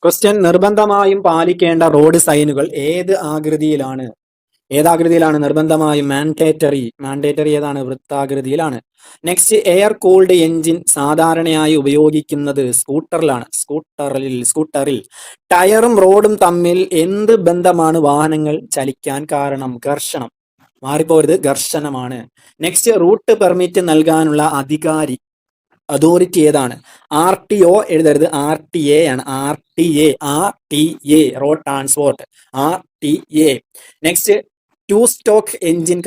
Question നിർബന്ധമായും പാലിക്കേണ്ട road സൈനുകൾ ഏതാകൃതിയിലാണ് നിർബന്ധമായും മാൻഡേറ്ററി ഏതാണ് വൃത്താകൃതിയിലാണ്. നെക്സ്റ്റ്, എയർ കൂൾഡ് എഞ്ചിൻ സാധാരണയായി ഉപയോഗിക്കുന്നത് സ്കൂട്ടറിൽ ടയറും റോഡും തമ്മിൽ എന്ത് ബന്ധമാണ് വാഹനങ്ങൾ ചലിക്കാൻ കാരണം? ഘർഷണം. മാറിപ്പോരുത്, ഘർഷണമാണ്. നെക്സ്റ്റ്, റൂട്ട് പെർമിറ്റ് നൽകാനുള്ള അതോറിറ്റി ഏതാണ്? RTO എഴുതരുത്, RTA ആണ്. RTA road transport, RTA. Next, two stroke engine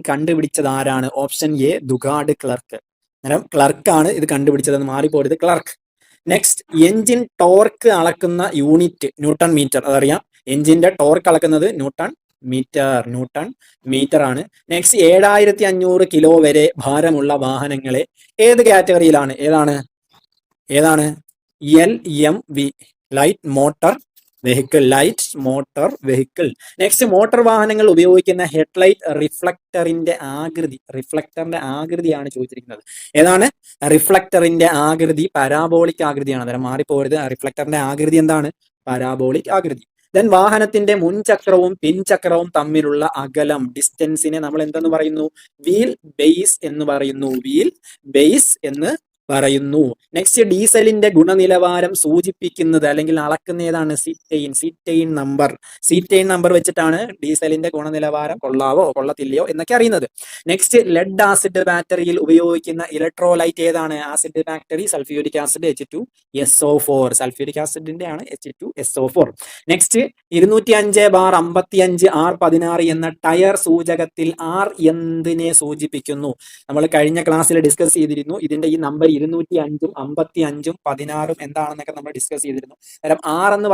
കണ്ടുപിടിച്ചത് ആരാണ്? Option A Dugald Clerk. അന്നേരം ക്ലർക്കാണ് ഇത് കണ്ടുപിടിച്ചതെന്ന് മാറിപ്പോരുത്, ക്ലർക്ക്. നെക്സ്റ്റ്, എഞ്ചിൻ ടോർക്ക് അളക്കുന്ന യൂണിറ്റ് ന്യൂട്ടൺ മീറ്റർ. അതറിയാം, എഞ്ചിന്റെ ടോർക്ക് അളക്കുന്നത് ന്യൂട്ടൺ മീറ്റർ ആണ്. നെക്സ്റ്റ്, 7500 കിലോ വരെ ഭാരമുള്ള വാഹനങ്ങളെ ഏത് കാറ്റഗറിയിലാണ്? ഏതാണ്? LMV, light motor vehicle. Next, motor വാഹനങ്ങൾ ഉപയോഗിക്കുന്ന ഹെഡ്ലൈറ്റ് റിഫ്ലക്ടറിന്റെ ആകൃതിയാണ് ചോദിച്ചിരിക്കുന്നത്. ഏതാണ്? റിഫ്ലക്ടറിന്റെ ആകൃതി പരാബോളിക് ആകൃതിയാണ്. അന്നേരം മാറിപ്പോരുത്, റിഫ്ലക്ടറിന്റെ ആകൃതി എന്താണ്? പരാബോളിക് ആകൃതി. ദെൻ വാഹനത്തിന്റെ മുൻചക്രവും പിൻചക്രവും തമ്മിലുള്ള അകലം, ഡിസ്റ്റൻസിനെ നമ്മൾ എന്തെന്ന് പറയുന്നു? വീൽ ബേസ് എന്ന് പറയുന്നു. നെക്സ്റ്റ്, ഡീസലിന്റെ ഗുണനിലവാരം സൂചിപ്പിക്കുന്നത് അല്ലെങ്കിൽ അളക്കുന്ന ഏതാണ്? സീറ്റെയിൻ നമ്പർ വെച്ചിട്ടാണ് ഡീസലിന്റെ ഗുണനിലവാരം കൊള്ളാവോ കൊള്ളത്തില്ലയോ എന്നൊക്കെ അറിയുന്നത്. നെക്സ്റ്റ്, ലെഡ് ആസിഡ് ബാറ്ററിയിൽ ഉപയോഗിക്കുന്ന ഇലക്ട്രോലൈറ്റ് ഏതാണ്? Acid battery sulphuric acid H2SO4. Sulphuric ആസിഡിന്റെ ആണ് H2SO4. നെക്സ്റ്റ്, 205/55 R16 എന്ന ടയർ സൂചകത്തിൽ R എന്തിനെ സൂചിപ്പിക്കുന്നു? നമ്മൾ കഴിഞ്ഞ ക്ലാസ്സിൽ ഡിസ്കസ് ചെയ്തിരുന്നു. ഇതിന്റെ ഈ നമ്പർ 205ഉം 55ഉം 16ഉം എന്താണെന്നൊക്കെ നമ്മൾ ഡിസ്കസ് ചെയ്തിരുന്നു. അന്നേരം R എന്ന്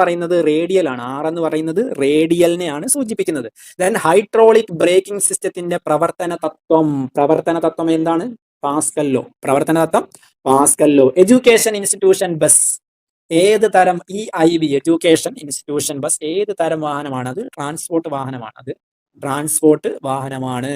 പറയുന്നത് റേഡിയലിനെയാണ് സൂചിപ്പിക്കുന്നത്. ദെൻ ഹൈഡ്രോളിക് ബ്രേക്കിംഗ് സിസ്റ്റത്തിന്റെ പ്രവർത്തന തത്വം എന്താണ്? Pascal law. Education institution bus ഏത് തരം? EIV എഡ്യൂക്കേഷൻ ഇൻസ്റ്റിറ്റ്യൂഷൻ ബസ് ഏത് തരം വാഹനമാണ്? അത് ട്രാൻസ്പോർട്ട് വാഹനമാണ്.